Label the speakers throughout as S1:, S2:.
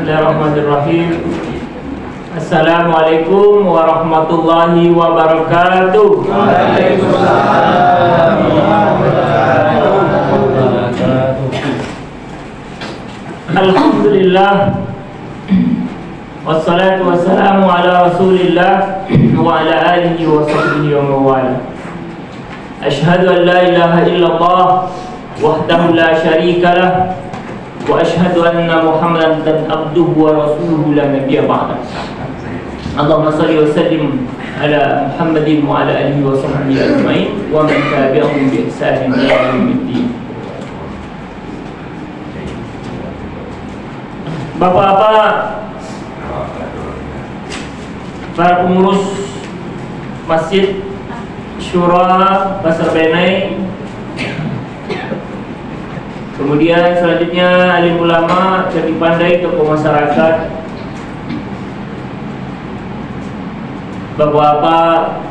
S1: Bismillahirrahmanirrahim. Assalamualaikum warahmatullahi wabarakatuh.
S2: Waalaikumsalam warahmatullahi wabarakatuh.
S1: Alhamdulillah. Wassalatu wassalamu ala Rasulillah wa ala alihi wa sahbihi wa mawala. Ashhadu an la ilaha illallah wahdahu la syarika lah wa ashhadu anna Muhammadan abduhu wa rasuluhu la nabiyya ba'da. Allahumma salli wa sallim ala Muhammadin wa ala alihi wa sahbihi ajma'in wa man tabi'ahum bi ihsanin ila yaumiddin. Bapak-bapak, para pengurus Masjid Syura Pasar Benai, kemudian selanjutnya alim ulama, cerdik pandai, tokoh masyarakat, bapak-bapak,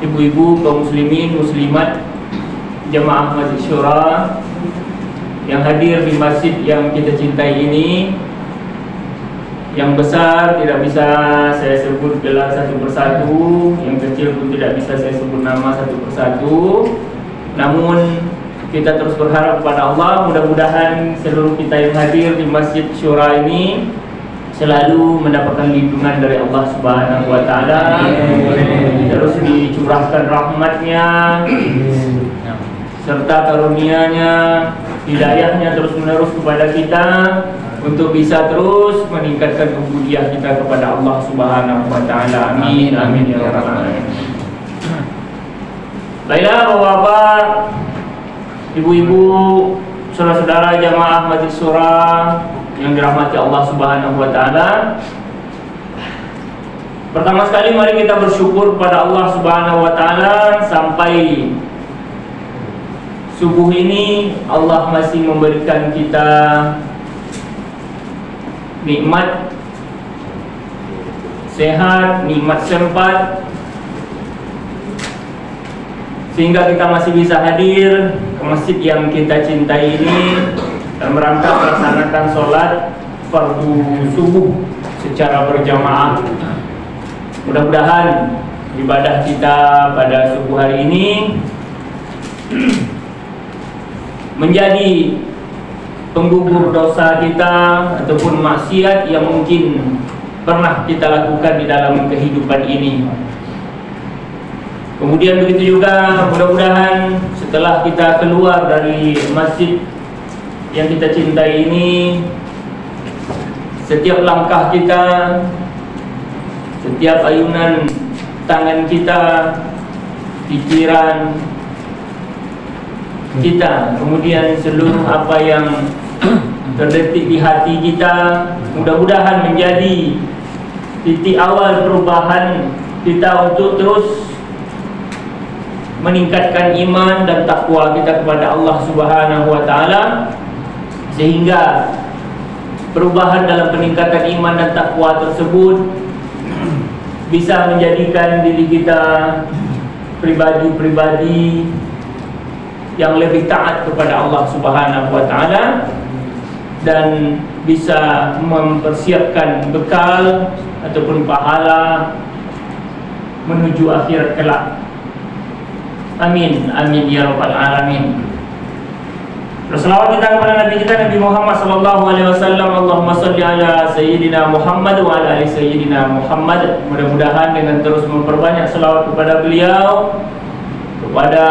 S1: ibu-ibu, kaum muslimin, muslimat, jamaah Masjid Syura yang hadir di masjid yang kita cintai ini. Yang besar tidak bisa saya sebut gelar satu persatu, yang kecil pun tidak bisa saya sebut nama satu persatu. Namun kita terus berharap kepada Allah, mudah-mudahan seluruh kita yang hadir di Masjid Syura ini selalu mendapatkan lindungan dari Allah Subhanahu wa Ta'ala, terus dicurahkan rahmatnya serta karunia-Nya, hidayahnya terus menerus kepada kita untuk bisa terus meningkatkan ubudiyah kita kepada Allah Subhanahu wa Ta'ala. Amin, amin ya rabbal alamin. Baiklah bapak-bapak, ibu-ibu, saudara-saudara jamaah Masjid Syura yang dirahmati Allah Subhanahu wa Ta'ala. Pertama sekali mari kita bersyukur kepada Allah Subhanahu wa Ta'ala sampai subuh ini Allah masih memberikan kita nikmat sehat, nikmat sempat, sehingga kita masih bisa hadir ke masjid yang kita cintai ini dalam rangka melaksanakan sholat fardu subuh secara berjamaah. Mudah-mudahan ibadah kita pada subuh hari ini menjadi penggugur dosa kita ataupun maksiat yang mungkin pernah kita lakukan di dalam kehidupan ini. Kemudian begitu juga mudah-mudahan setelah kita keluar dari masjid yang kita cintai ini, setiap langkah kita, setiap ayunan tangan kita, pikiran kita, kemudian seluruh apa yang terdetik di hati kita, mudah-mudahan menjadi titik awal perubahan kita untuk terus meningkatkan iman dan takwa kita kepada Allah Subhanahu wa Ta'ala, sehingga perubahan dalam peningkatan iman dan takwa tersebut bisa menjadikan diri kita pribadi-pribadi yang lebih taat kepada Allah Subhanahu wa Ta'ala dan bisa mempersiapkan bekal ataupun pahala menuju akhirat kelak. Amin, amin ya rabbal alamin. Berselawat kita kepada Nabi kita Nabi Muhammad sallallahu alaihi wasallam. Allahumma shalli ala sayyidina Muhammad wa ala ali sayyidina Muhammad. Mudah-mudahan dengan terus memperbanyak selawat kepada beliau, kepada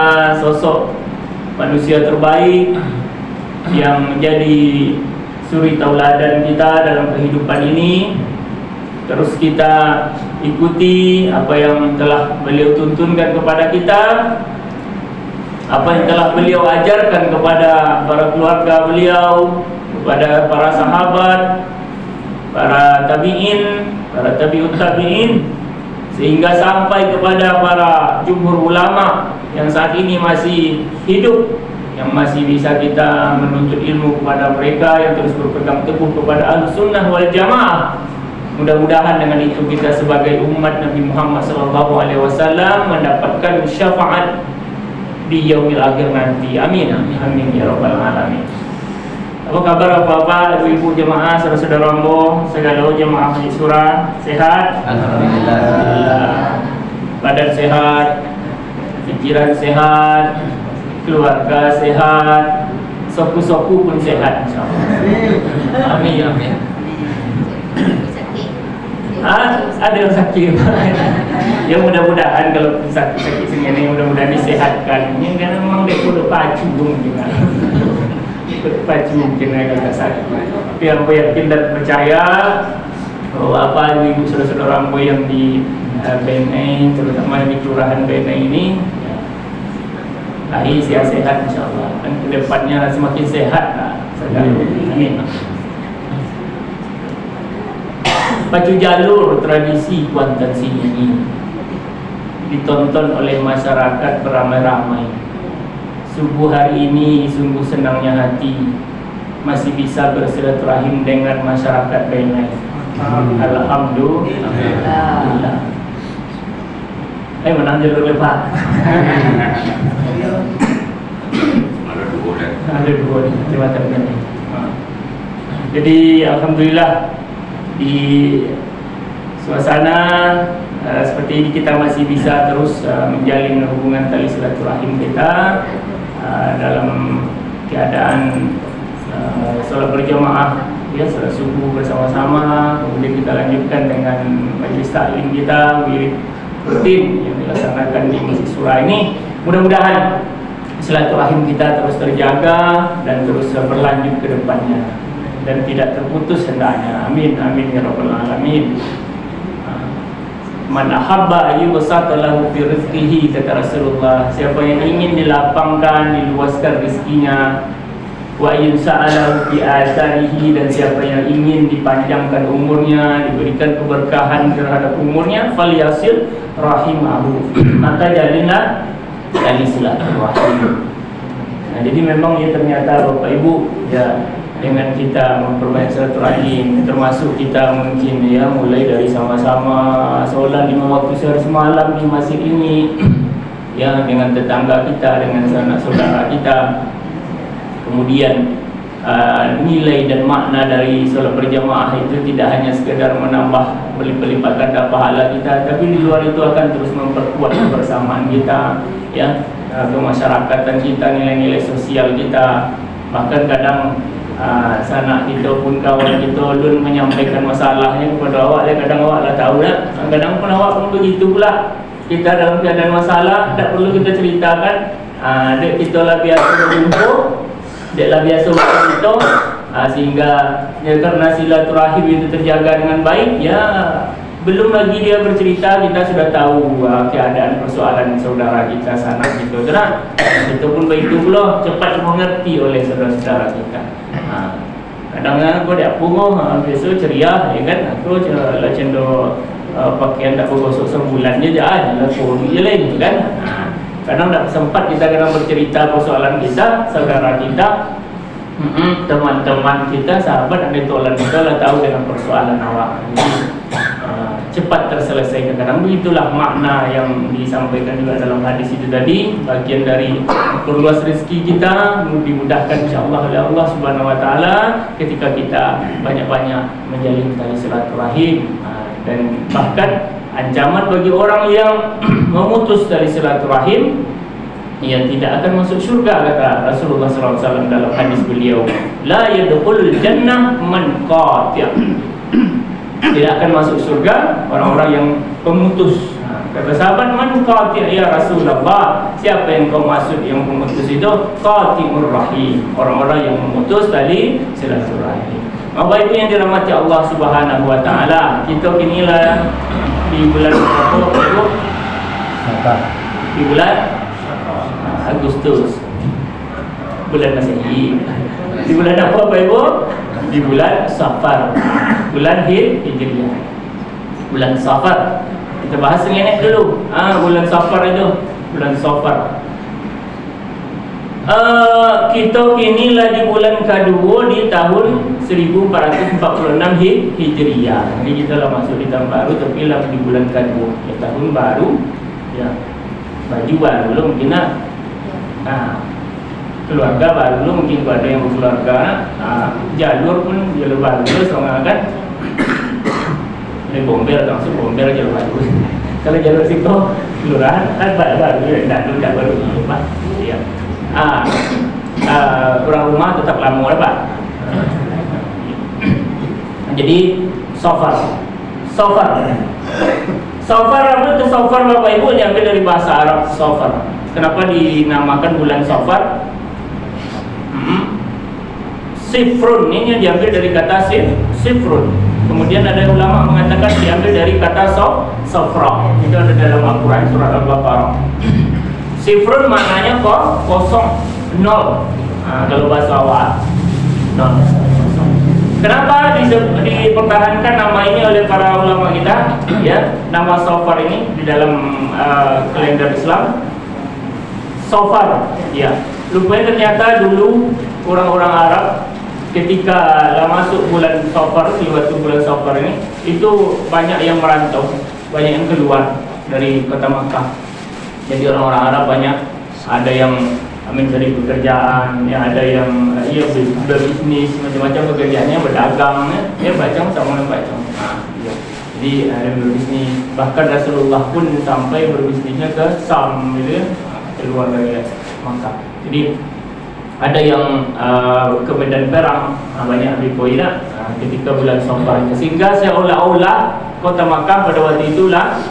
S1: sosok manusia terbaik yang menjadi suri tauladan kita dalam kehidupan ini, terus kita ikuti apa yang telah beliau tuntunkan kepada kita, apa yang telah beliau ajarkan kepada para keluarga beliau, kepada para sahabat, para tabi'in, para tabi'ut tabi'in, sehingga sampai kepada para jumhur ulama yang saat ini masih hidup, yang masih bisa kita menuntut ilmu kepada mereka, yang terus berpegang teguh kepada Ahlussunnah wal Jamaah. Mudah-mudahan dengan itu kita sebagai umat Nabi Muhammad SAW mendapatkan syafaat di yaumil akhir nanti. Amin, amin ya rabbal alamin. Apa kabar Bapak-bapak, Ibu-ibu jemaah, saudara-saudara Rambo, segala jemaah Masjid Surah, sehat?
S2: Alhamdulillah.
S1: Badan sehat, pikiran sehat, keluarga sehat, soku-soku pun sehat, insyaallah. Amin. Amin. Ada yang sakit. Ya mudah-mudahan kalau sakit segini mudah-mudahan disehatkan. Ini kan memang dia kudu pacu mungkin. Pacu mungkin agak sakit. Tapi yang yakin dan percaya bahwa apa ibu saudara-saudara Rambo yang di BNI, terutama di kelurahan BNI ini, lahir sehat insyaallah. Dan kedepannya semakin sehat lah. Amin. Pacu jalur tradisi Kuantan Sini ini ditonton oleh masyarakat beramai-ramai. Subuh hari ini sungguh senangnya hati masih bisa bersilaturahim dengan masyarakat BNI. Alhamdulillah. Menang jalur lepas. Ada dua terima kasih. Jadi alhamdulillah di suasana seperti ini kita masih bisa terus menjalin hubungan tali silaturahim kita dalam keadaan sholat berjamaah, ya, sholat subuh bersama-sama. Kemudian kita lanjutkan dengan majlis taklim kita, wirid rutin yang dilaksanakan di Masjid Surah ini. Mudah-mudahan silaturahim kita terus terjaga dan terus berlanjut ke depannya dan tidak terputus hendaknya. Amin amin ya rabbal alamin. Man ahabba ayyubsata lahu fi rizqihi, kata Rasulullah, siapa yang ingin dilapangkan, diluaskan rezekinya, wa yunsa'alahu fi atharihi, dan siapa yang ingin dipanjangkan umurnya, diberikan keberkahan terhadap umurnya, falyasil rahimahu, maka jalinlah tali silaturahim. Nah, jadi memang ya ternyata Bapak Ibu, ya, dengan kita memperbanyak silaturahim, termasuk kita mungkin ya mulai dari sama-sama sholat 5 waktu sehari semalam di masjid ini, ya, dengan tetangga kita, dengan sanak saudara kita. Kemudian nilai dan makna dari sholat berjamaah itu tidak hanya sekedar menambah berlipat ganda pahala kita, tapi di luar itu akan terus memperkuat kebersamaan kita, ya, kemasyarakatan kita, nilai-nilai sosial kita. Bahkan kadang sanak kita pun, kawan kita ulun menyampaikan masalahnya kepada awak, kadang awak lah tahu lah, kadang pun awak pun begitu pula. Kita dalam keadaan masalah tak perlu kita ceritakan, dek kita lah biasa berjumpa, dek lah biasa berjumpa, sehingga ya, karena silaturahim itu terjaga dengan baik, ya, belum lagi dia bercerita kita sudah tahu keadaan persoalan saudara kita, sanak kita. Itu pun begitu pula cepat mengerti oleh saudara-saudara kita. Kadang-kadang aku tak punguh, biasa ceria, ya kan? Aku lah cendol pakaian tak bergosok sebulan je aku je lain, kan? Kadang tak sempat kita kadang bercerita persoalan kita, saudara kita, teman-teman kita, sahabat, ada tolak kita lah tahu dengan persoalan awak. Cepat terselesaikan. Kadang begitulah makna yang disampaikan juga dalam hadis itu tadi, bagian dari perluas rezeki kita, dimudahkan insyaallah oleh Allah Subhanahu wa taala ketika kita banyak-banyak menjalin tali silaturahim. Dan bahkan ancaman bagi orang yang memutus tali silaturahim, ia tidak akan masuk surga, kata Rasulullah SAW dalam hadis beliau, la yadkhulul jannah man qati'. Tidak akan masuk surga orang-orang yang pemutus. Kata sahabat, man qati' ya Rasulullah, siapa yang kau maksud yang pemutus itu? Qati'ur rahim, orang-orang yang memutus tali silaturahim. Bapak Ibu yang dirahmati Allah Subhanahu wa taala, kita kinilah di bulan apa? Di bulan Agustus, bulan Masehi. Di bulan apa Bapak Ibu? Di bulan Safar, bulan Hijriah, bulan Safar. Kita bahas senyap dulu. Bulan Safar itu, bulan Safar. Kita kini lah di bulan kedua di tahun 1446 Hijriah. Jadi kita lah masuk di tahun baru, tapi lah di bulan kedua, ya, tahun baru, ya, baju baru belum mungkin lah. keluarga baru mungkin ada yang berkeluarga, jalur pun jalur baru soalnya kan ini bomber langsung bomber jalur baru. Kalau jalur situ kelurahan kan baru tidak baru Pak. Iya. Orang rumah tetap lama Pak. Jadi sofar apa itu sofar Bapak Ibu? Diambil dari bahasa Arab sofar. Kenapa dinamakan bulan sofar? Sifrun ini yang diambil dari kata sifrun. Kemudian ada ulama mengatakan diambil dari kata sofra. Itu ada dalam Al-Quran surat Al-Baqarah. Sifrun maknanya kosong, nol. Kalau bahasa awal nol. Kenapa dipertahankan nama ini oleh para ulama kita? Ya, nama sofar ini di dalam kalender Islam. Sofar, ya. Rupanya ternyata dulu orang-orang Arab ketika masuk bulan Safar, waktu bulan Safar ini, itu banyak yang merantau, banyak yang keluar dari kota Makkah. Jadi orang-orang Arab banyak, ada yang mencari pekerjaan, ya ada yang berbisnis, macam-macam pekerjaannya, berdagang, ya bacang sama bacang. Ya. Jadi ada berbisnis, bahkan Rasulullah pun sampai berbisnisnya ke Sam, gitu ya, keluar dari Makkah. Jadi ada yang ke medan perang, banyak di Poina ketika bulan Safar, sehingga seolah-olah kota Makkah pada waktu itu lah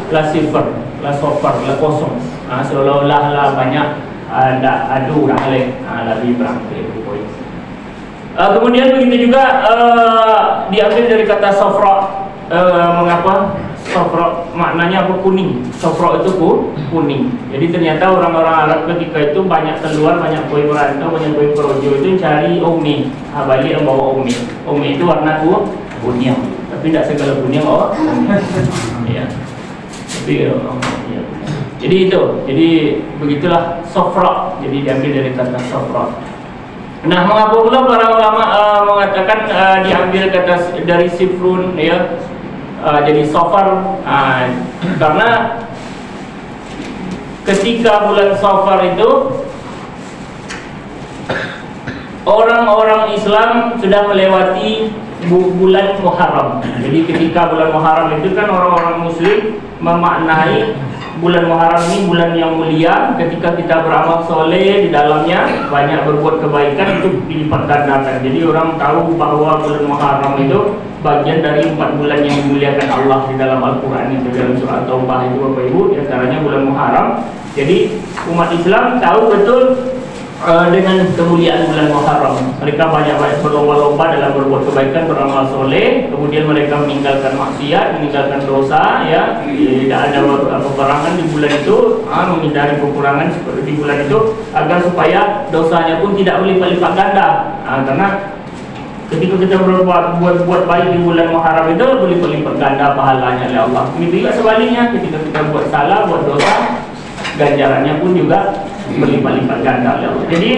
S1: sofar, kosong, seolah-olah lah banyak ada orang lain lagi perang di Poina. Kemudian begitu juga diambil dari kata sofra. Mengapa sofra maknanya apa? Kuning. Sofra itu kuning. Jadi ternyata orang-orang Arab ketika itu banyak keluar, banyak koi merantau, banyak koi projo itu cari umi. Balik yang bawa umi. Umi itu warna kuning. Tapi tidak segala kuning ya. Tapi ya. Jadi itu. Jadi begitulah sofra. Jadi diambil dari kata sofra. Nah, mengapa pula para ulama mengatakan diambil kata dari sifrun, ya? Jadi sofar, karena ketika bulan sofar itu orang-orang Islam sudah melewati bulan Muharram. Jadi ketika bulan Muharram itu kan orang-orang Muslim memaknai bulan Muharram ini bulan yang mulia. Ketika kita beramal soleh di dalamnya, banyak berbuat kebaikan, itu dilipat gandakan. Jadi orang tahu bahwa bulan Muharram itu bagian dari 4 bulan yang dimuliakan Allah di dalam Al-Quran, itu dalam surat Taubah itu Bapak Ibu, diantaranya bulan Muharram. Jadi umat Islam tahu betul dengan kemuliaan bulan Muharram. Mereka banyak-banyak berlomba-lomba dalam berbuat kebaikan, beramal soleh. Kemudian mereka meninggalkan maksiat, meninggalkan dosa, ya. Tidak ada peperangan di bulan itu, menghindari kekurangan seperti di bulan itu, agar supaya dosanya pun tidak berlipat-lipat ganda. Karena ketika kita buat baik di bulan Muharram itu berlipat-lipat ganda pahalanya oleh Allah. Begitu juga sebaliknya, ketika kita buat salah, buat dosa, ganjarannya pun juga berlipat-lipat ganda oleh Allah. Jadi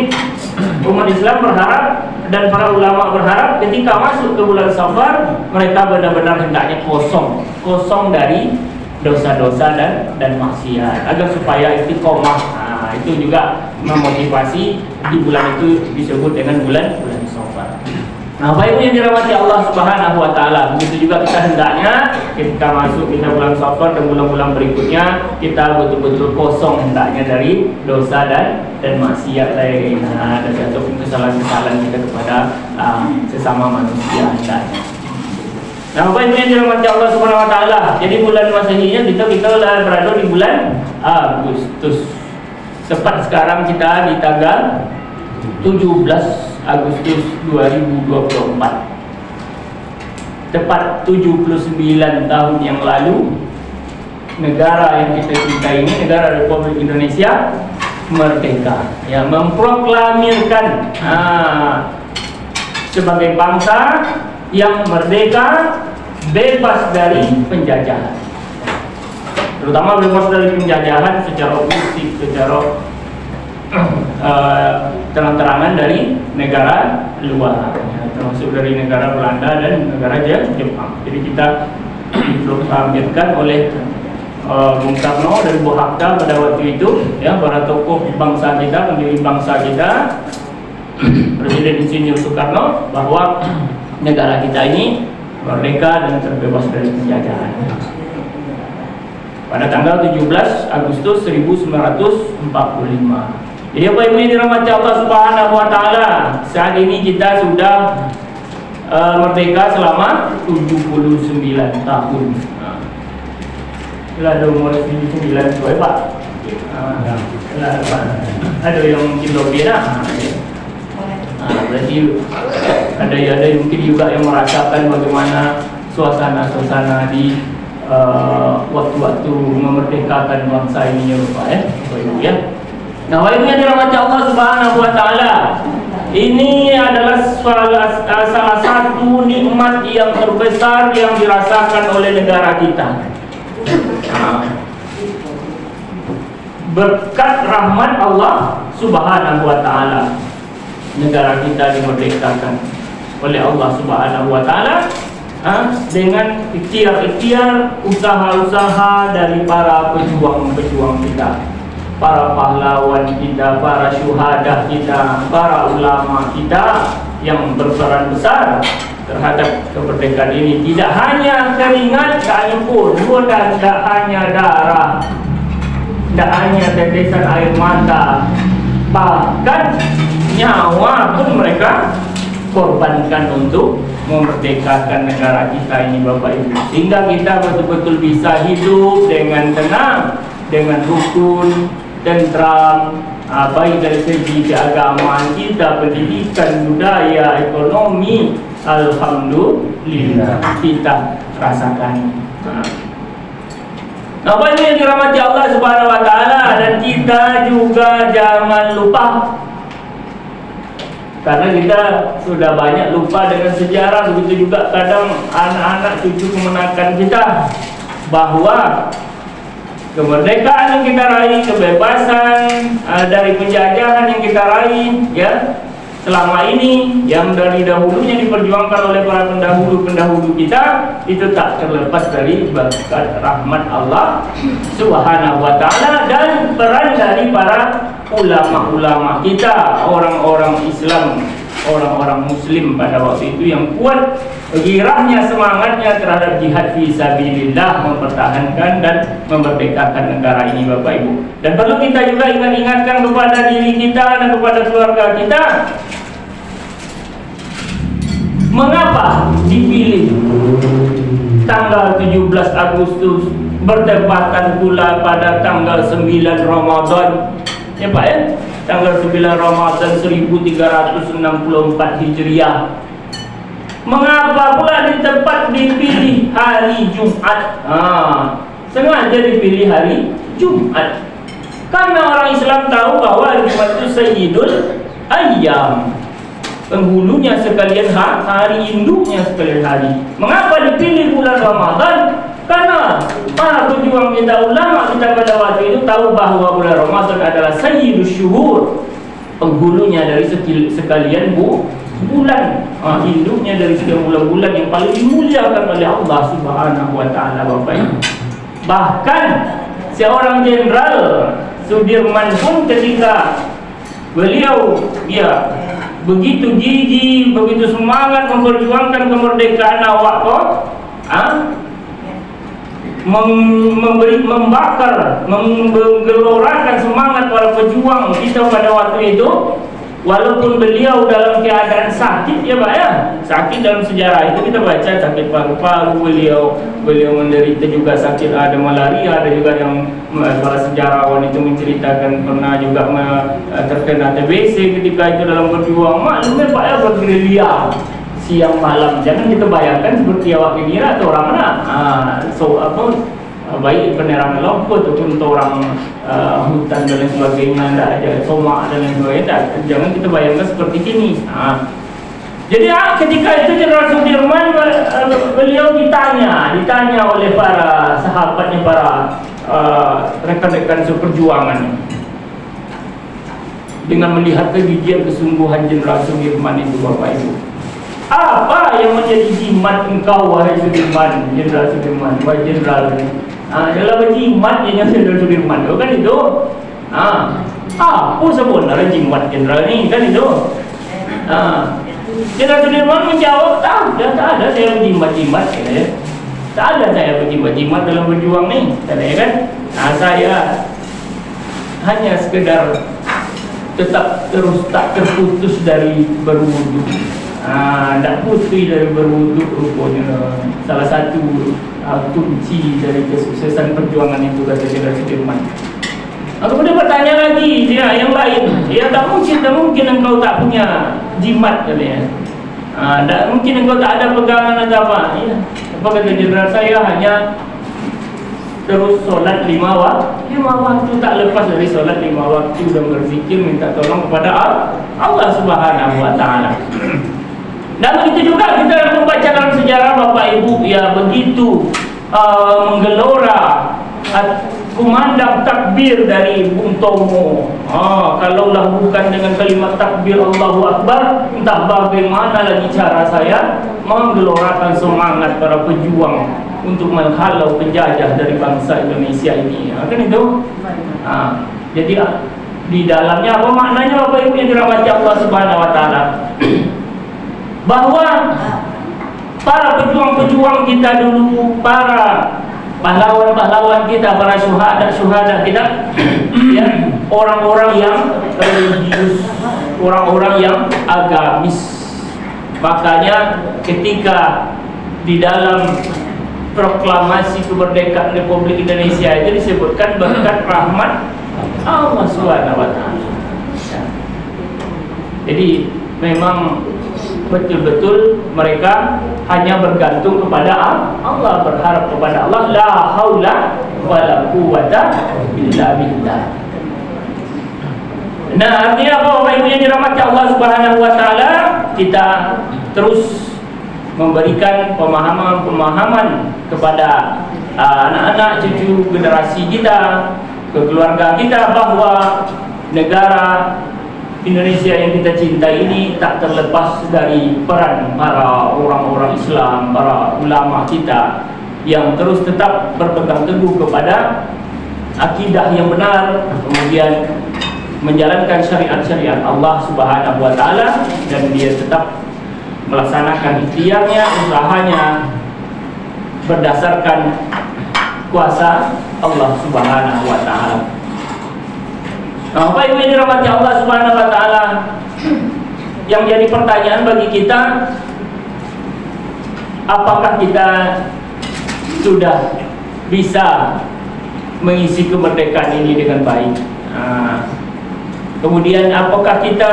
S1: umat Islam berharap dan para ulama berharap ketika masuk ke bulan Safar, mereka benar-benar hendaknya kosong dari dosa-dosa dan maksiat, agar supaya istiqomah. Itu juga memotivasi di bulan itu disebut dengan bulan Safar. Nah, Bapak Ibu yang dirahmati Allah Subhanahu wa taala, begitu juga kita hendaknya ketika masuk kita bulan Safar dan bulan-bulan berikutnya, kita betul-betul kosong hendaknya dari dosa dan maksiat lain, dan ataupun kesalahan-kesalahan kita kepada sesama manusia hendaknya. Nah, Bapak Ibu yang dirahmati Allah Subhanahu wa taala, jadi bulan Masehinya kita berada di bulan Agustus. Tepat sekarang kita di tanggal 17 Agustus 2024. Tepat 79 tahun yang lalu, negara yang kita cintai ini, negara Republik Indonesia, merdeka, ya, memproklamirkan sebagai bangsa yang merdeka, bebas dari penjajahan, terutama bebas dari penjajahan secara fisik, secara terang-terangan dari negara luar, ya, termasuk dari negara Belanda dan negara Jepang. Jadi kita diproklamirkan oleh Bung Karno dan Bu Hatta pada waktu itu, ya, para tokoh bangsa kita, pendiri bangsa kita, Presiden Insinyur Soekarno bahwa negara kita ini merdeka dan terbebas dari penjajahan pada tanggal 17 Agustus 1945. Jadi Bapak Ibu yang dirahmati Allah Subhanahu wa taala, saat ini kita sudah merdeka selama 79 tahun. Ada umur 79 tahun, Pak. Ada yang mungkin lebih dah. Berarti ada yang mungkin juga yang merasakan bagaimana suasana di waktu-waktu memerdekakan bangsa ini ya Bapak ya. Nah, walaupun dirahmati Allah Subhanahu wa taala, ini adalah salah satu nikmat yang terbesar yang dirasakan oleh negara kita. Berkat rahmat Allah Subhanahu wa taala, negara kita dimerdekakan oleh Allah Subhanahu wa taala dengan ikhtiar-ikhtiar, usaha-usaha dari para pejuang-pejuang kita, para pahlawan kita, para syuhada kita, para ulama kita yang berperan besar terhadap kemerdekaan ini. Tidak hanya keringat, tidak hanya darah, tidak hanya tetesan air mata, bahkan nyawa pun mereka korbankan untuk memerdekakan negara kita ini Bapak Ibu, sehingga kita betul-betul bisa hidup dengan tenang, dengan rukun, tentram, baik dari segi keagamaan kita, pendidikan, budaya, ekonomi, alhamdulillah kita rasakan. Nah, Bapak Ibu yang dirahmati Allah Subhanahu wa taala, dan kita juga jangan lupa, karena kita sudah banyak lupa dengan sejarah, begitu juga kadang anak-anak cucu kemenakan kita, bahwa kemerdekaan yang kita raih, kebebasan dari penjajahan yang kita raih ya selama ini, yang dari dahulunya diperjuangkan oleh para pendahulu kita, itu tak terlepas dari berkat rahmat Allah Subhanahu wa taala dan peran dari para ulama-ulama kita, orang-orang Islam, orang-orang Muslim pada waktu itu yang kuat gairahnya, semangatnya terhadap jihad fi sabilillah, mempertahankan dan memerdekakan negara ini Bapak Ibu. Dan perlu kita juga ingatkan kepada diri kita dan kepada keluarga kita, mengapa dipilih tanggal 17 Agustus bertepatan pula pada tanggal 9 Ramadan ya Pak ya, tanggal 9 Ramadan 1364 Hijriah. Mengapa pula di tempat dipilih hari Jumat? Sengaja dipilih hari Jumat karena orang Islam tahu bahwa hari Jumat itu Sayyidul Ayyam, penghulunya sekalian hari, induknya sekalian hari. Mengapa dipilih bulan Ramadan? Karena para pejuang kita, ulama kita pada waktu itu tahu bahwa bulan Ramadan adalah Sayyidus Syuhur, penghulunya dari sekalian bulan, induknya dari sekian bulan-bulan yang paling dimuliakan oleh Allah Subhanahu wa taala Bapak Ibu. Bahkan seorang jenderal Sudirman pun ketika beliau begitu gigih, begitu semangat memperjuangkan kemerdekaan awak membakar, menggelorakan semangat para pejuang kita pada waktu itu, walaupun beliau dalam keadaan sakit ya Pak ya, sakit dalam sejarah itu kita baca sakit paru-paru, beliau menderita juga sakit, ada malaria, ada juga yang para sejarawan itu menceritakan pernah juga terkena TBC ketika itu dalam berjuang. Maklumnya Pak ya, bergerilya siang malam, jangan kita bayangkan seperti awak kira atau orang mana baik penerangan lampu ataupun orang hutan dan lain sebagainya, tidak ada somak dan lain sebagainya, jangan kita bayangkan seperti ini. Jadi ketika itu Jenderal Sudirman beliau ditanya oleh para sahabatnya, para rekan-rekan seperjuangan, dengan melihat kegigihan kesungguhan Jenderal Sudirman itu Bapak Ibu, apa yang menjadi jimat engkau wahai Sudirman, Jenderal Sudirman, wahai Jenderal adalah jimat yang Jenderal Sudirman kan itu. Apa sebenarnya jimat Jenderal ini kan itu? Jenderal Sudirman menjawab, tak ada saya berjimat-jimat, ya. Tak ada saya berjimat-jimat dalam berjuang ni, katanya kan. Saya hanya sekedar tetap terus tak terputus dari berwudu. Tak putus dari berwudu rupanya salah satu kunci dari kesuksesan perjuangan itu, kata Jenderal Sudirman. Kemudian bertanya lagi dia yang lain, ya tak mungkin engkau tak punya jimat, katanya. Tak mungkin engkau tak ada pegangan atau apa. Ya. Apa kata Jenderal, saya hanya terus solat 5 waktu, tak lepas dari solat 5 waktu dan berzikir minta tolong kepada Allah Subhanahu wa taala. Dan begitu juga kita membaca dalam sejarah Bapak Ibu, ya begitu menggelora kumandang takbir dari Bung Tomo. Kalaulah bukan dengan kalimat takbir Allahu Akbar, entah bagaimana lagi cara saya menggelorakan semangat para pejuang untuk menghalau penjajah dari bangsa Indonesia ini. Kan itu? Jadi di dalamnya apa maknanya Bapak Ibu yang dirahmati Allah Subhanahu wa taala? Bahwa para pejuang-pejuang kita dulu, para pahlawan-pahlawan kita, para syuhada kita, ya, orang-orang yang religius, orang-orang yang agamis. Makanya ketika di dalam proklamasi kemerdekaan Republik Indonesia itu disebutkan berkat rahmat Allah Subhanahu wa taala. Jadi memang betul-betul mereka hanya bergantung kepada Allah, berharap kepada Allah, la haula wala quwwata illa billah. Nah, artinya apa Bapak Ibu yang dirahmati Allah Subhanahu wa taala? Kita terus memberikan pemahaman kepada anak-anak cucu generasi kita, ke keluarga kita, bahwa negara Indonesia yang kita cintai ini tak terlepas dari peran para orang-orang Islam, para ulama kita yang terus tetap berpegang teguh kepada akidah yang benar, kemudian menjalankan syariat-syariat Allah Subhanahu wa taala, dan dia tetap melaksanakan ikhtiarnya, usahanya berdasarkan kuasa Allah Subhanahu wa taala. Bapak Ibu yang dirahmati Allah Subhanahu wa taala, yang jadi pertanyaan bagi kita, apakah kita sudah bisa mengisi kemerdekaan ini dengan baik? Kemudian apakah kita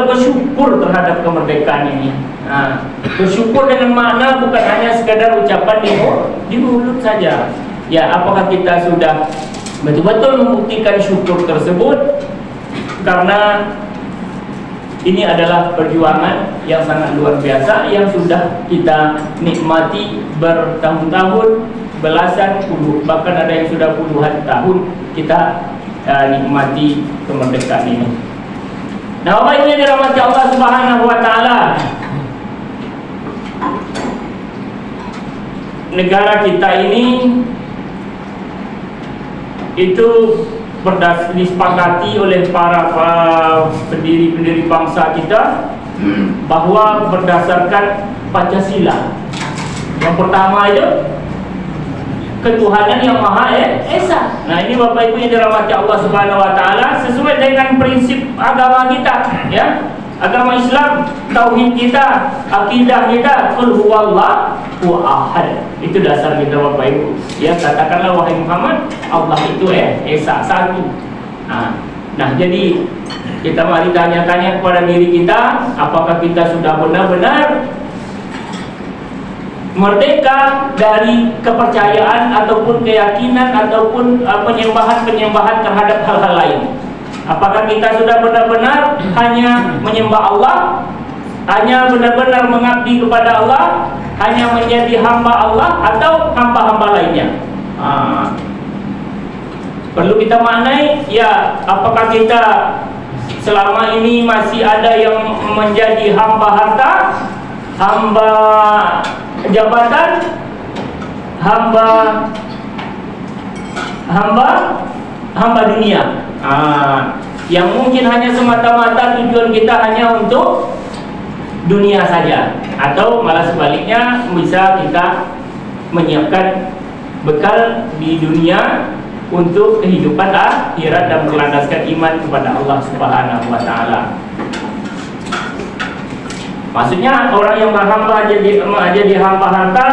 S1: bersyukur terhadap kemerdekaan ini? Bersyukur dengan makna bukan hanya sekadar ucapan di mulut saja. Ya, apakah kita sudah betul-betul membuktikan syukur tersebut? Karena ini adalah perjuangan yang sangat luar biasa yang sudah kita nikmati bertahun-tahun, belasan puluh, bahkan ada yang sudah puluhan tahun kita nikmati kemerdekaan ini. Nah, Bapak Ibu yang dirahmati Allah Subhanahu wa taala, negara kita ini itu disepakati oleh para pendiri bangsa kita bahwa berdasarkan Pancasila. Yang pertama itu ketuhanan yang Maha Esa. Nah, ini Bapak Ibu yang dirahmati Allah Subhanahu wa taala, sesuai dengan prinsip agama kita, ya. Agama Islam, tauhid kita, akidah kita, qul huwallahu ahad. Itu dasar kita Bapak Ibu. Ya, katakanlah wahai Muhammad, Allah itu Esa, satu. Nah, jadi kita mari tanya-tanya kepada diri kita, apakah kita sudah benar-benar merdeka dari kepercayaan ataupun keyakinan ataupun penyembahan terhadap hal-hal lain? Apakah kita sudah benar-benar hanya menyembah Allah, hanya benar-benar mengabdi kepada Allah, hanya menjadi hamba Allah, atau hamba-hamba lainnya? Perlu kita maknai, ya, apakah kita selama ini masih ada yang menjadi hamba harta, hamba jabatan, hamba dunia. yang mungkin hanya semata-mata tujuan kita hanya untuk dunia saja, atau malah sebaliknya bisa kita menyiapkan bekal di dunia untuk kehidupan akhirat dan berlandaskan iman kepada Allah Subhanahu wa taala. Maksudnya orang yang berhamba jadi hamba harta,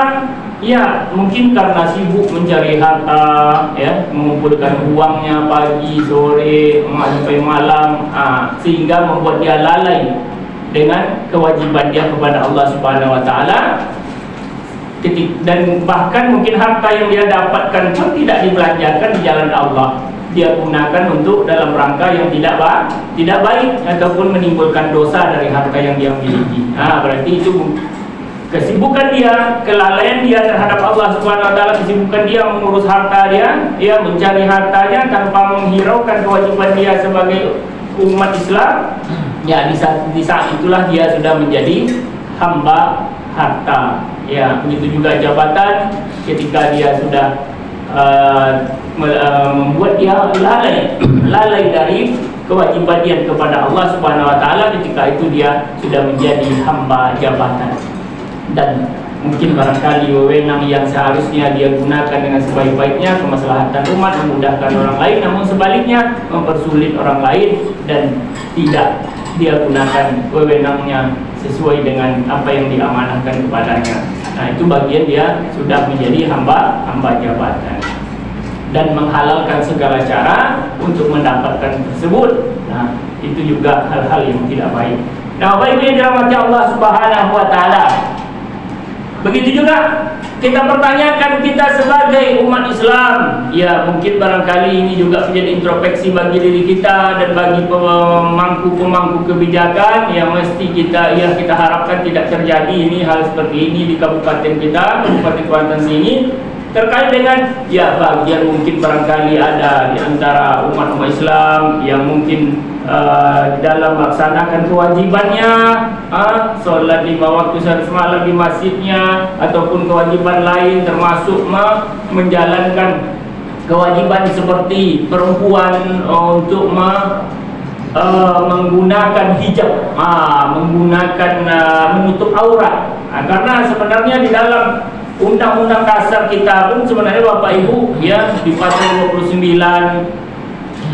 S1: ya mungkin karena sibuk mencari harta, ya mengumpulkan uangnya pagi, sore, sampai malam, sehingga membuat dia lalai dengan kewajiban dia kepada Allah Subhanahu wa taala. Dan bahkan mungkin harta yang dia dapatkan pun tidak dibelanjakan di jalan Allah, dia gunakan untuk dalam rangka yang tidak baik ataupun menimbulkan dosa dari harta yang dia miliki. Berarti itu kesibukan dia, kelalaian dia terhadap Allah Subhanahu wa taala, kesibukan dia mengurus harta dia, mencari hartanya tanpa menghiraukan kewajiban dia sebagai umat Islam. Ya, di saat itulah dia sudah menjadi hamba harta. Ya, begitu juga jabatan, ketika dia sudah membuat dia lalai dari kewajiban dia kepada Allah Subhanahu wa taala, ketika itu dia sudah menjadi hamba jabatan. Dan mungkin barangkali wewenang yang seharusnya dia gunakan dengan sebaik-baiknya kemaslahatan umat, memudahkan orang lain, namun sebaliknya mempersulit orang lain dan tidak dia gunakan wewenangnya sesuai dengan apa yang diamanahkan kepadanya. Nah, itu bagian dia sudah menjadi hamba jabatan dan menghalalkan segala cara untuk mendapatkan tersebut. Nah, itu juga hal-hal yang tidak baik. Nah, Bapak Ibu yang dirahmati Allah Subhanahu wa taala, begitu juga kita pertanyakan kita sebagai umat Islam. Ya, mungkin barangkali ini juga menjadi introspeksi bagi diri kita dan bagi pemangku kebijakan yang mesti kita harapkan tidak terjadi ini hal seperti ini di kabupaten kita, Kabupaten Kuantan sini, terkait dengan bagian mungkin barangkali ada di antara umat Islam yang mungkin dalam melaksanakan kewajibannya, sholat 5 waktu sehari semalam di masjidnya, ataupun kewajiban lain termasuk menjalankan kewajiban seperti perempuan untuk menggunakan hijab, menggunakan menutup aurat. Karena sebenarnya di dalam Undang-Undang Dasar kita pun sebenarnya Bapak Ibu, ya, di pasal 29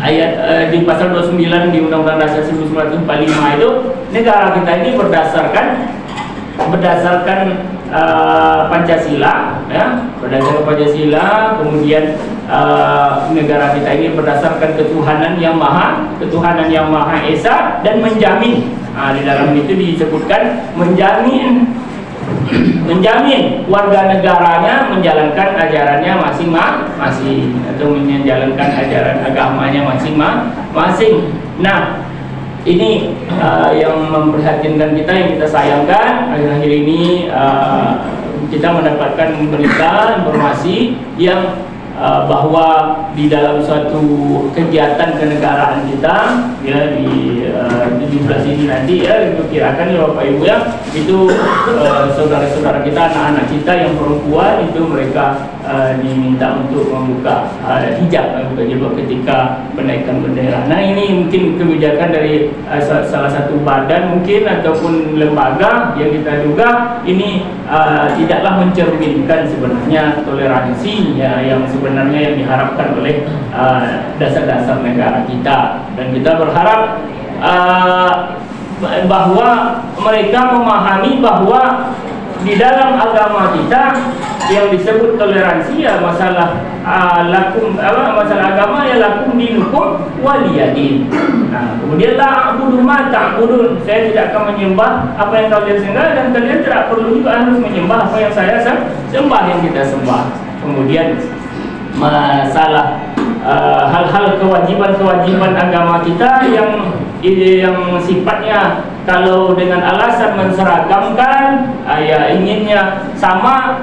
S1: ayat di pasal 29 di Undang-Undang Dasar 1945 itu, negara kita ini berdasarkan Pancasila, ya, berdasarkan Pancasila, kemudian negara kita ini berdasarkan ketuhanan yang maha esa dan menjamin, di dalam itu disebutkan menjamin warga negaranya menjalankan ajarannya masing-masing atau menjalankan ajaran agamanya masing-masing. Nah, ini yang memprihatinkan kita, yang kita sayangkan. Akhir-akhir ini kita mendapatkan berita informasi yang bahwa di dalam suatu kegiatan kenegaraan kita, ya, di 17 ini nanti, ya, diperkirakan ya Bapak Ibu, ya, itu saudara-saudara kita, anak-anak kita yang perempuan itu mereka diminta untuk membuka hijab, membuka jilbab ketika penaikan bendera. Nah, ini mungkin kebijakan dari salah satu badan mungkin ataupun lembaga yang kita duga ini tidaklah mencerminkan sebenarnya toleransi, ya, yang sebenarnya yang diharapkan oleh dasar-dasar negara kita. Dan kita berharap bahwa mereka memahami bahwa di dalam agama kita yang disebut toleransi, ya, masalah agama, ya, lakum dinukum waliyadin. Nah, kemudian ta'budu ma ta'budun, saya tidak akan menyembah apa yang kalian sembah, dan kalian tidak perlu juga harus menyembah apa yang saya sembah, yang kita sembah. Kemudian masalah hal-hal kewajiban agama kita yang sifatnya kalau dengan alasan menseragamkan, ya, inginnya sama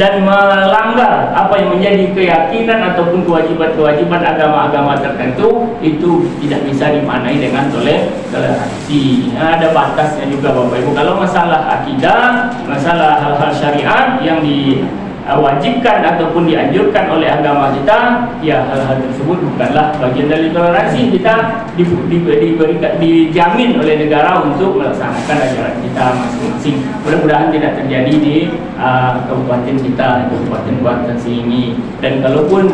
S1: dan melanggar apa yang menjadi keyakinan ataupun kewajiban agama-agama tertentu, itu tidak bisa dimaknai dengan toleransi. Ada batasnya juga Bapak Ibu. Kalau masalah akidah, masalah hal-hal syariat yang wajibkan ataupun dianjurkan oleh agama kita, ya hal-hal tersebut bukanlah bagian dari toleransi. Kita dijamin oleh negara untuk melaksanakan ajaran kita masing-masing. Mudah-mudahan tidak terjadi di kabupaten kita, Kabupaten Kuantan ini. Dan kalaupun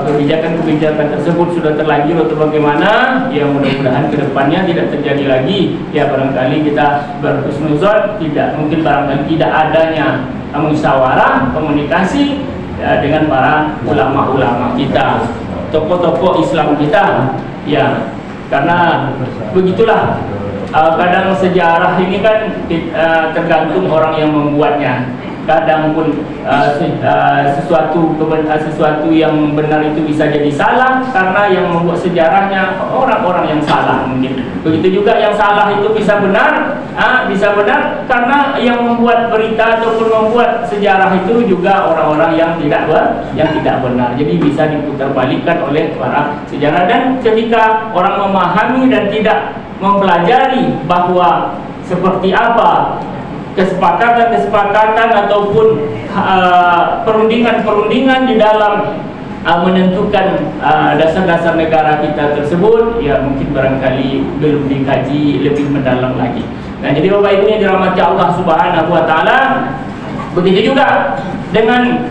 S1: kebijakan-kebijakan tersebut sudah terlanjur atau bagaimana, ya mudah-mudahan kedepannya tidak terjadi lagi. Ya barangkali kita berhusnuzon, tidak mungkin barangkali tidak adanya musyawarah, komunikasi dengan para ulama-ulama kita, tokoh-tokoh Islam kita, ya karena begitulah. Kadang sejarah ini kan tergantung orang yang membuatnya. Kadang pun sesuatu yang benar itu bisa jadi salah karena yang membuat sejarahnya orang-orang yang salah mungkin. Begitu juga yang salah itu bisa benar karena yang membuat berita ataupun membuat sejarah itu juga orang-orang yang tidak benar. Jadi bisa diputarbalikkan oleh para sejarah. Dan ketika orang memahami dan tidak mempelajari bahwa seperti apa kesepakatan ataupun perundingan di dalam menentukan dasar-dasar negara kita tersebut, ya mungkin barangkali belum dikaji lebih mendalam lagi. Nah, jadi Bapak Ibu yang dirahmati Allah Subhanahu wa taala, begitu juga dengan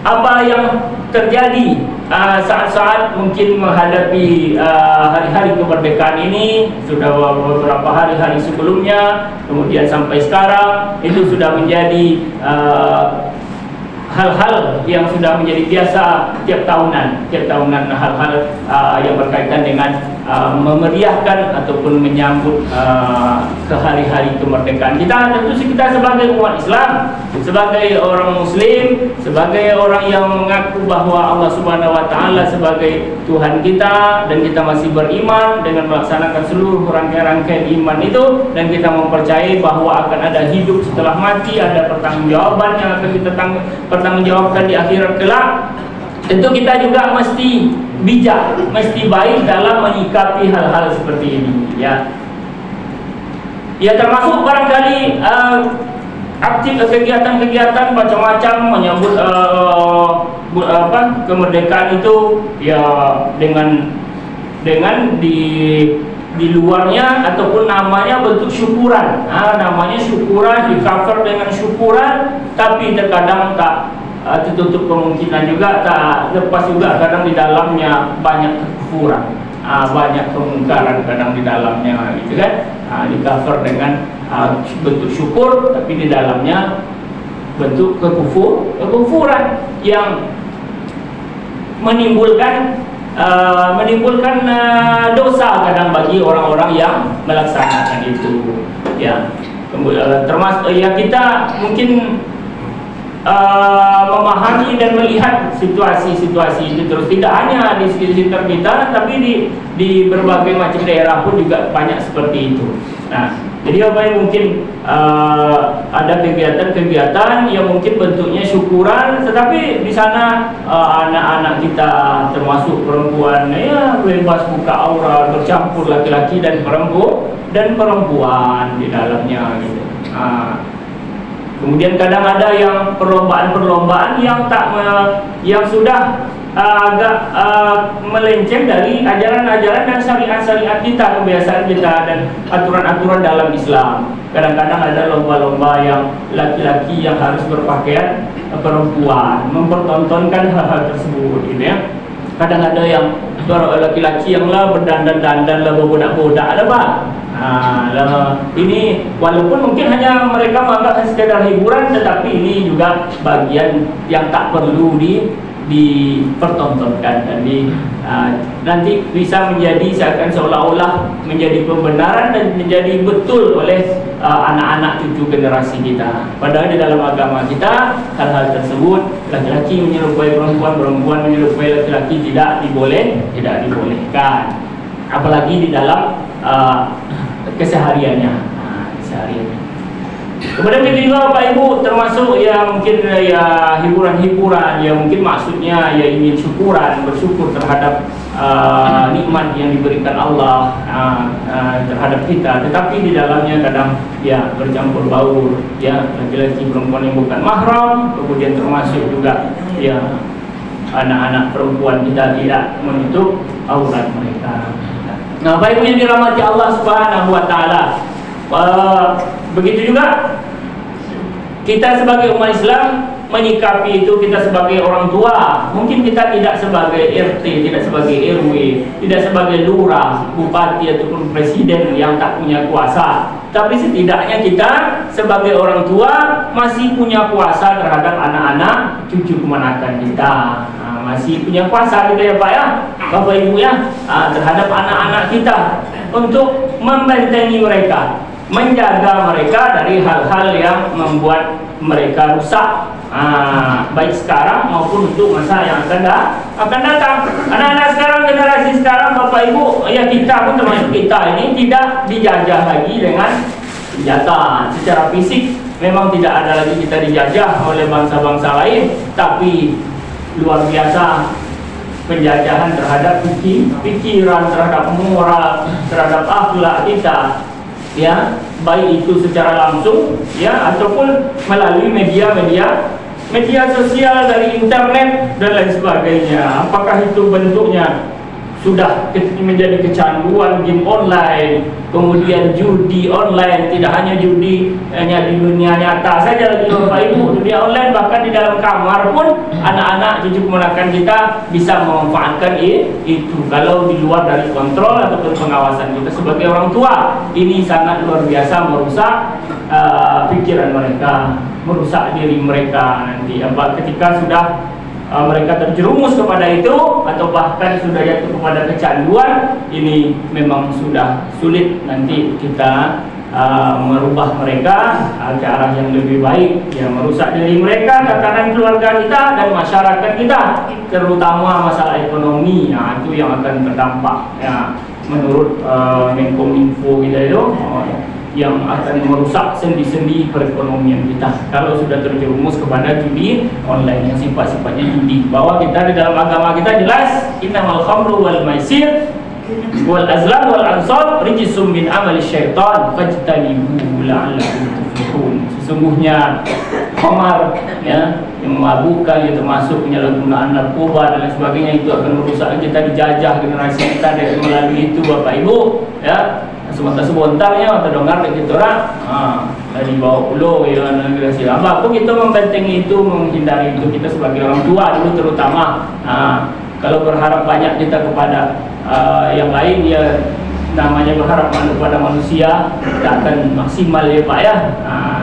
S1: apa yang terjadi saat-saat mungkin menghadapi hari-hari kemerdekaan ini. Sudah beberapa hari-hari sebelumnya, kemudian sampai sekarang itu sudah menjadi hal-hal yang sudah menjadi biasa tiap tahunan hal-hal yang berkaitan dengan memeriahkan ataupun menyambut ke hari-hari kemerdekaan kita. Tentu kita sebagai umat Islam, sebagai orang Muslim, sebagai orang yang mengaku bahwa Allah Subhanahu wa taala sebagai Tuhan kita, dan kita masih beriman dengan melaksanakan seluruh rangkaian-rangkaian iman itu, dan kita mempercayai bahwa akan ada hidup setelah mati, ada pertanggungjawaban yang akan kita pertanggungjawabkan di akhirat kelak. Tentu kita juga mesti bijak, mesti baik dalam menyikapi hal-hal seperti ini, ya. Ya termasuk barangkali aktif kegiatan-kegiatan macam-macam menyambut kemerdekaan itu, ya dengan di luarnya ataupun namanya bentuk syukuran. Namanya syukuran, di cover dengan syukuran, tapi terkadang tak tertutup kemungkinan juga, tak lepas juga kadang di dalamnya banyak kekufuran, banyak kemungkaran kadang di dalamnya, gitu kan. Di cover dengan bentuk syukur, tapi di dalamnya bentuk kekufuran yang menimbulkan dosa kadang bagi orang-orang yang melaksanakan itu, ya. Termasuk ya kita mungkin memahami dan melihat situasi-situasi itu terus, tidak hanya di sekitar kita, tapi di berbagai macam daerah pun juga banyak seperti itu. Nah, jadi apa yang mungkin ada kegiatan-kegiatan yang mungkin bentuknya syukuran, tetapi di sana anak-anak kita termasuk perempuan ya bebas buka aurat, bercampur laki-laki dan perempuan di dalamnya, gitu. Kemudian kadang ada yang perlombaan-perlombaan yang sudah agak melenceng dari ajaran-ajaran dan syariat-syariat kita, kebiasaan kita dan aturan-aturan dalam Islam. Kadang-kadang ada lomba-lomba yang laki-laki yang harus berpakaian perempuan, mempertontonkan hal-hal tersebut, gitu ya. Kadang ada yang laki-laki yang berdandan-dandan bodak-bodak, ada Pak. Ini walaupun mungkin hanya mereka menganggap sekedar hiburan, tetapi ini juga bagian yang tak perlu dipertontonkan dan nanti bisa menjadi seolah-olah menjadi pembenaran dan menjadi betul oleh anak-anak cucu generasi kita. Padahal di dalam agama kita hal-hal tersebut, laki-laki menyerupai perempuan, perempuan menyerupai laki-laki tidak dibolehkan, apalagi di dalam kesehariannya. Kemudian begitu juga Bapak Ibu, termasuk ya mungkin ya hiburan-hiburan, ya mungkin maksudnya ya ingin bersyukur terhadap nikmat yang diberikan Allah terhadap kita, tetapi di dalamnya kadang ya bercampur baur, ya laki-laki perempuan yang bukan mahram, kemudian termasuk juga ya anak-anak perempuan kita tidak menutup aurat mereka. Nah, Bapak Ibu yang dirahmati Allah Subhanahu wa taala, begitu juga kita sebagai umat Islam menyikapi itu. Kita sebagai orang tua, mungkin kita tidak sebagai RT, tidak sebagai RW, tidak sebagai lurah, bupati ataupun presiden yang tak punya kuasa, tapi setidaknya kita sebagai orang tua masih punya kuasa terhadap anak-anak cucu keponakan kita. Masih punya kuasa kita ya Pak ya, Bapak Ibu ya, terhadap anak-anak kita untuk membentengi mereka, menjaga mereka dari hal-hal yang membuat mereka rusak, baik sekarang maupun untuk masa yang akan datang. Anak-anak sekarang, generasi sekarang Bapak Ibu ya, kita pun termasuk kita ini tidak dijajah lagi dengan senjata secara fisik. Memang tidak ada lagi kita dijajah oleh bangsa-bangsa lain, tapi luar biasa penjajahan terhadap pikiran, terhadap moral, terhadap akhlak kita, ya, baik itu secara langsung ya ataupun melalui media sosial, dari internet dan lain sebagainya. Apakah itu bentuknya sudah menjadi kecanduan game online, kemudian judi online, tidak hanya judi hanya di dunia nyata saja lagi Bapak Ibu, dunia online bahkan di dalam kamar pun anak-anak cucu keponakan kita bisa memanfaatkan itu kalau di luar dari kontrol ataupun pengawasan kita sebagai orang tua. Ini sangat luar biasa merusak pikiran mereka, merusak diri mereka nanti ketika sudah mereka terjerumus kepada itu atau bahkan sudah jatuh kepada kecanduan. Ini memang sudah sulit nanti kita merubah mereka ke arah yang lebih baik, ya, merusak diri mereka, tatanan keluarga kita dan masyarakat kita, terutama masalah ekonomi. Nah, itu yang akan terdampak ya, menurut Menkominfo kita itu, yang akan merusak sendi-sendi perekonomian kita kalau sudah terjerumus kepada judi online yang sifat-sifatnya judi. Bahwa kita di dalam agama kita jelas, innamal khamru wal maisir wal azlam wal ansab rijsum min amali syaitan fajtanibuhu la'allakum tuflihun. Sesungguhnya khamar ya, yang memabukkan, yang termasuk penyalahgunaan narkoba dan lain sebagainya, itu akan merusak kita, dijajah generasi kita dari melalui itu Bapak Ibu ya. Sebentar-sebentarnya atau dengar kita orang dari bawah pulau ya, generasi lama pun kita membentengi itu, menghindari itu. Kita sebagai orang tua dulu terutama, kalau berharap banyak kita kepada yang lain ya, namanya berharap kepada manusia tidak akan maksimal ya Pak ya.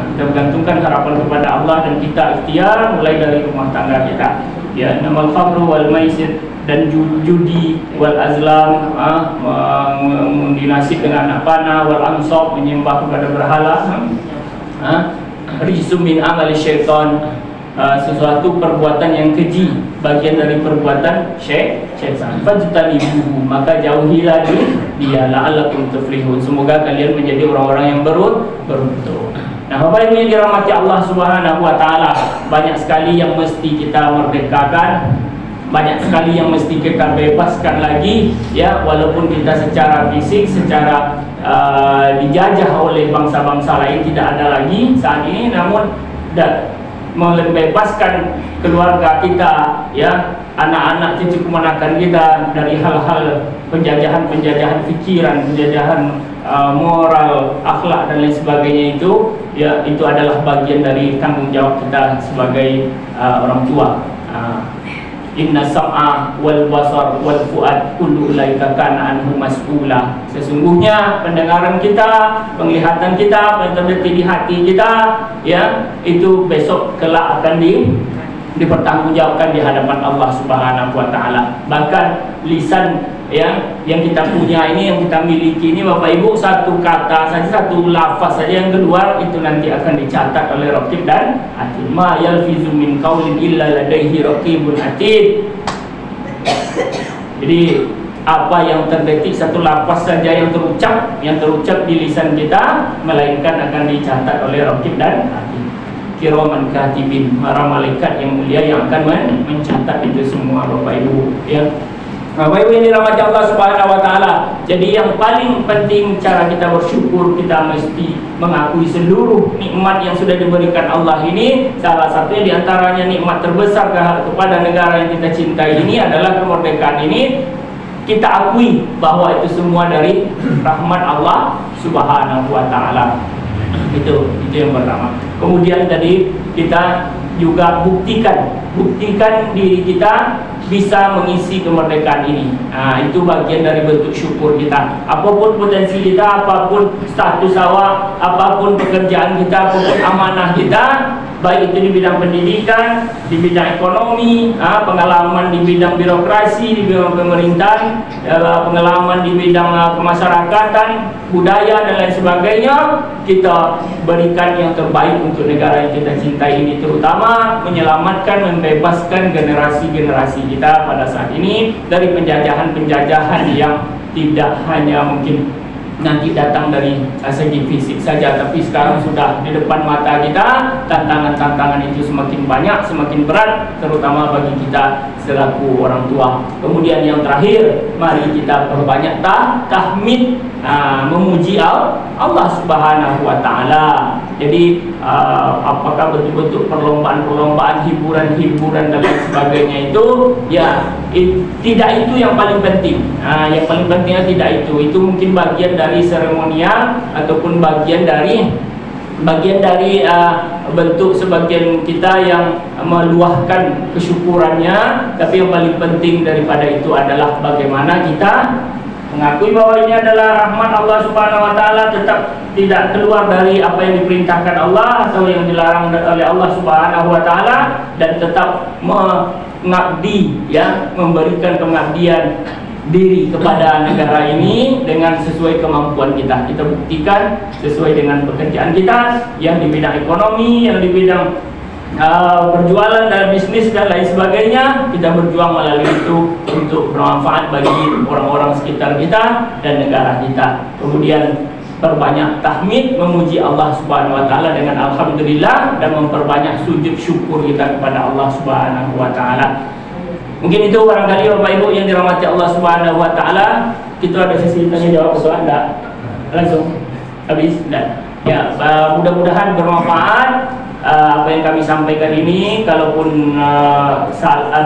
S1: Kita bergantungkan harapan kepada Allah dan kita ikhtiar mulai dari rumah tangga kita ya. Namal khamru wal maisir dan judi wal azlam, mengundi nasib dengan anak panah, wal ansab menyembah kepada berhala, rijsum min amali syaitan, sesuatu perbuatan yang keji, bagian dari perbuatan syaitan. Fajtanibuhu, maka jauhilah dia, la'allakum tuflihun, semoga kalian menjadi orang-orang yang beruntung. Nah, Bapak Ibu yang dirahmati Allah Subhanahu wa taala, banyak sekali yang mesti kita merdekakan, banyak sekali yang mesti kita bebaskan lagi ya, walaupun kita secara fisik, secara dijajah oleh bangsa-bangsa lain tidak ada lagi saat ini, namun membebaskan keluarga kita ya, anak-anak cucu keponakan kita dari hal-hal penjajahan pikiran, penjajahan moral, akhlak dan lain sebagainya itu ya, itu adalah bagian dari tanggung jawab kita sebagai orang tua. Inna sam'a wal basar wal fuad kullu ulaika kana anhu mas'ula. Sesungguhnya pendengaran kita, penglihatan kita, apa yang terbetik di hati kita ya, itu besok kelak akan dipertanggungjawabkan di hadapan Allah Subhanahu wa taala. Bahkan lisan ya, yang kita punya ini, yang kita miliki ini Bapak Ibu, satu kata saja, satu lafaz saja yang keluar itu nanti akan dicatat oleh raqib dan atid. Ma yalfizu min qaulin illa ladaihi raqibun atid. Jadi apa yang terdetik, satu lafaz saja yang terucap di lisan kita, melainkan akan dicatat oleh raqib dan atid, kiraman katibin, para malaikat yang mulia yang akan mencatat itu semua Bapak Ibu ya. Bapak Ibu yang dirahmati Allah Subhanahu wa taala. Jadi yang paling penting cara kita bersyukur, kita mesti mengakui seluruh nikmat yang sudah diberikan Allah ini. Salah satunya diantaranya nikmat terbesar kepada negara yang kita cintai ini adalah kemerdekaan ini. Kita akui bahwa itu semua dari rahmat Allah Subhanahu wa taala. Itu yang pertama. Kemudian tadi kita juga buktikan diri kita bisa mengisi kemerdekaan ini. Itu bagian dari bentuk syukur kita. Apapun potensi kita, apapun status awak, apapun pekerjaan kita, apapun amanah kita, baik itu di bidang pendidikan, di bidang ekonomi, pengalaman di bidang birokrasi, di bidang pemerintahan, pengalaman di bidang kemasyarakatan, budaya dan lain sebagainya, kita berikan yang terbaik untuk negara yang kita cintai ini, terutama menyelamatkan, membebaskan generasi-generasi kita pada saat ini dari penjajahan-penjajahan yang tidak hanya mungkin nanti datang dari segi fisik saja, tapi sekarang sudah di depan mata kita. Tantangan-tantangan itu semakin banyak, semakin berat, terutama bagi kita selaku orang tua. Kemudian yang terakhir, mari kita perbanyak tahmid, memuji Allah Subhanahu wa taala. Jadi apakah betul-betul perlombaan-perlombaan, hiburan-hiburan dan lain sebagainya itu ya tidak itu yang paling penting. Yang paling pentingnya tidak itu. Itu mungkin bagian dari seremonial ataupun bagian dari bentuk sebagian kita yang meluahkan kesyukurannya. Tapi yang paling penting daripada itu adalah bagaimana kita mengakui bahwa ini adalah rahmat Allah Subhanahu wa taala, tetap tidak keluar dari apa yang diperintahkan Allah atau yang dilarang oleh Allah Subhanahu wa taala, dan tetap mengabdi, memberikan pengabdian diri kepada negara ini dengan sesuai kemampuan kita. Kita buktikan sesuai dengan pekerjaan kita yang di bidang ekonomi, yang di bidang berjualan dan bisnis dan lain sebagainya. Kita berjuang melalui itu untuk bermanfaat bagi orang-orang sekitar kita dan negara kita. Kemudian perbanyak tahmid, memuji Allah Subhanahu wa taala dengan alhamdulillah, dan memperbanyak sujud syukur kita kepada Allah Subhanahu wa taala. Mungkin itu barangkali Bapak Ibu yang dirahmati Allah Subhanahu wa taala. Kita ada sesi tanya jawab, soal enggak? Langsung habis dan ya, mudah-mudahan bermanfaat. Apa yang kami sampaikan ini, kalaupun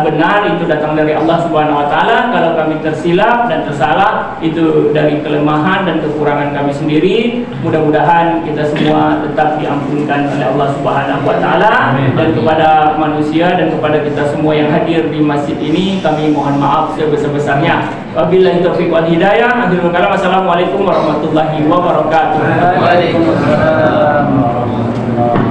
S1: benar, itu datang dari Allah Subhanahu wa taala. Kalau kami tersilap dan tersalah, itu dari kelemahan dan kekurangan kami sendiri. Mudah-mudahan kita semua tetap diampunkan oleh Allah Subhanahu wa taala. Dan kepada manusia dan kepada kita semua yang hadir di masjid ini, kami mohon maaf sebesar-besarnya. Wabillahi taufiq wal hidayah. Akhirul kalam. Assalamualaikum warahmatullahi wabarakatuh.
S2: Waalaikumsalam warahmatullahi wabarakatuh.